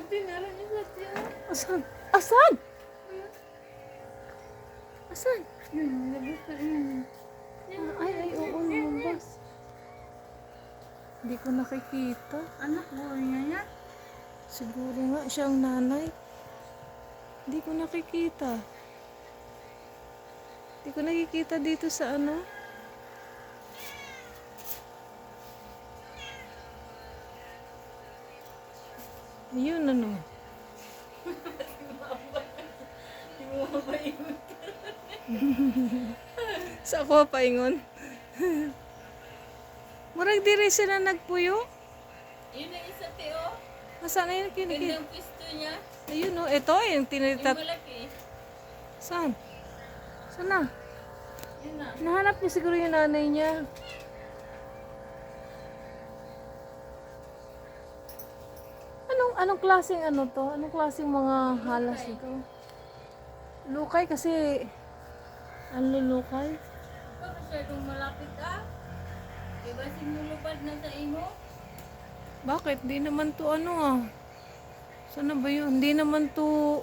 Tingnan niyo sa tiyan. Asan? Asan? Asan? Yun, labas na yun. Ay, oo, lumabas. Hindi ko nakikita. Anak mo, niya niya. Siguro nga siyang nanay. Hindi ko nakikita. Hindi ko nakikita dito sa ano. Yun ano. Sa ako paingon. Murag diri sila nagpuyo. Yun ang isa, Teo. Nasaan na yun kinikita? Gandang pisto niya. Ayun o, ito yung Yung tinitat. malaki. Saan? Saan na? Yun na. Nahanap niya siguro yung nanay niya. Anong klaseng ano to? Anong klaseng mga halas ito? Lukay kasi ang lulukay. Ikaw masyadong malapit ka. Diba sinulupad na sa imo? Bakit? Di naman to ano ah. Saan na ba yun? Hindi naman to